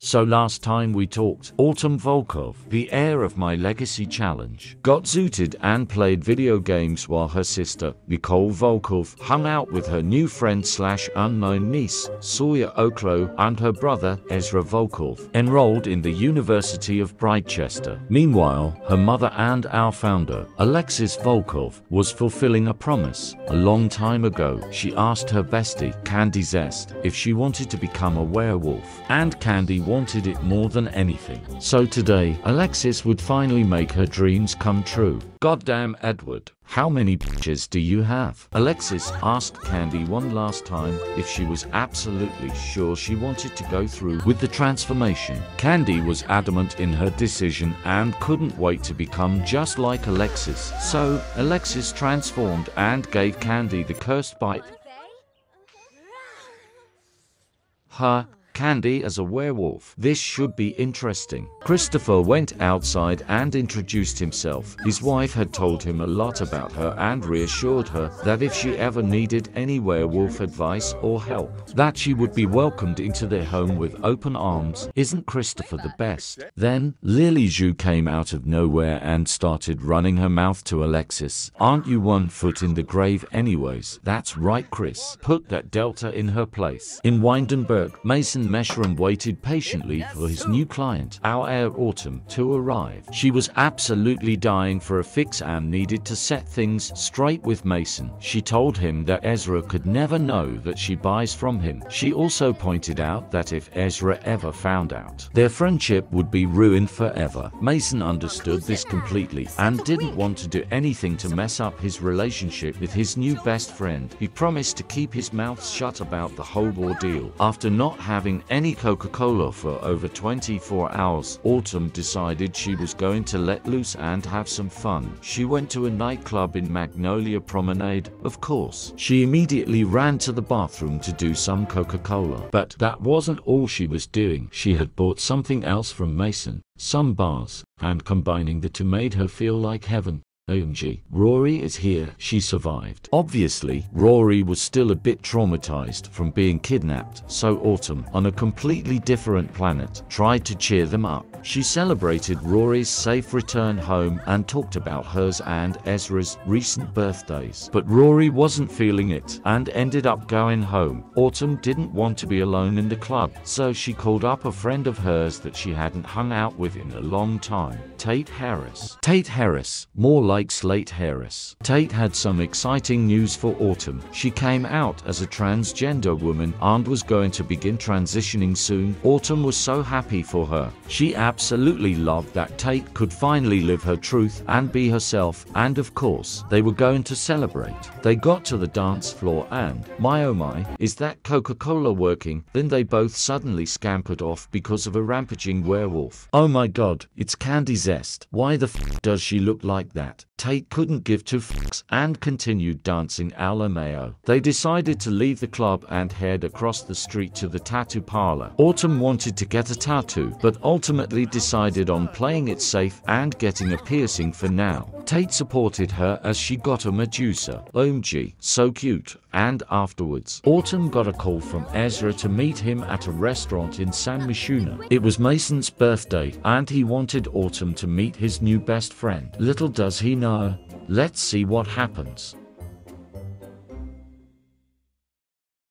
So last time we talked, Autumn Volkov, the heir of my legacy challenge, got zooted and played video games while her sister, Nicole Volkov, hung out with her new friend / unknown niece, Sawyer Oklo, and her brother, Ezra Volkov, enrolled in the University of Brightchester. Meanwhile, her mother and our founder, Alexis Volkov, was fulfilling a promise. A long time ago, she asked her bestie, Candy Zest, if she wanted to become a werewolf, and Candy wanted it more than anything. So today, Alexis would finally make her dreams come true. Goddamn Edward, how many bitches do you have? Alexis asked Candy one last time if she was absolutely sure she wanted to go through with the transformation. Candy was adamant in her decision and couldn't wait to become just like Alexis. So, Alexis transformed and gave Candy the cursed bite. Candy as a werewolf. This should be interesting. Christopher went outside and introduced himself. His wife had told him a lot about her and reassured her that if she ever needed any werewolf advice or help, that she would be welcomed into their home with open arms. Isn't Christopher the best? Then, Lily Zhu came out of nowhere and started running her mouth to Alexis. Aren't you 1 foot in the grave anyways? That's right, Chris. Put that delta in her place. In Windenburg, Mason Meshram waited patiently for his new client, our heir Autumn, to arrive. She was absolutely dying for a fix and needed to set things straight with Mason. She told him that Ezra could never know that she buys from him. She also pointed out that if Ezra ever found out, their friendship would be ruined forever. Mason understood this completely and didn't want to do anything to mess up his relationship with his new best friend. He promised to keep his mouth shut about the whole ordeal. After not having any Coca-Cola for over 24 hours, Autumn decided she was going to let loose and have some fun. She went to a nightclub in Magnolia Promenade, of course. She immediately ran to the bathroom to do some Coca-Cola. But that wasn't all she was doing. She had bought something else from Mason, some bars, and combining the two made her feel like heaven. OMG, Rory is here. She survived. Obviously, Rory was still a bit traumatized from being kidnapped, so Autumn, on a completely different planet, tried to cheer them up. She celebrated Rory's safe return home and talked about hers and Ezra's recent birthdays. But Rory wasn't feeling it and ended up going home. Autumn didn't want to be alone in the club, so she called up a friend of hers that she hadn't hung out with in a long time, Tate Harris. Tate Harris, more like Slate Harris. Tate had some exciting news for Autumn. She came out as a transgender woman and was going to begin transitioning soon. Autumn was so happy for her. She absolutely loved that Tate could finally live her truth and be herself, and of course, they were going to celebrate. They got to the dance floor and, my oh my, is that Coca-Cola working? Then they both suddenly scampered off because of a rampaging werewolf. Oh my god, it's Candy Zest. Why the f does she look like that? Tate couldn't give two fucks and continued dancing a la Mayo. They decided to leave the club and head across the street to the tattoo parlor. Autumn wanted to get a tattoo, but ultimately decided on playing it safe and getting a piercing for now. Tate supported her as she got a Medusa. OMG, so cute. And afterwards, Autumn got a call from Ezra to meet him at a restaurant in San Mishuna. It was Mason's birthday, and he wanted Autumn to meet his new best friend. Little does he know. Let's see what happens.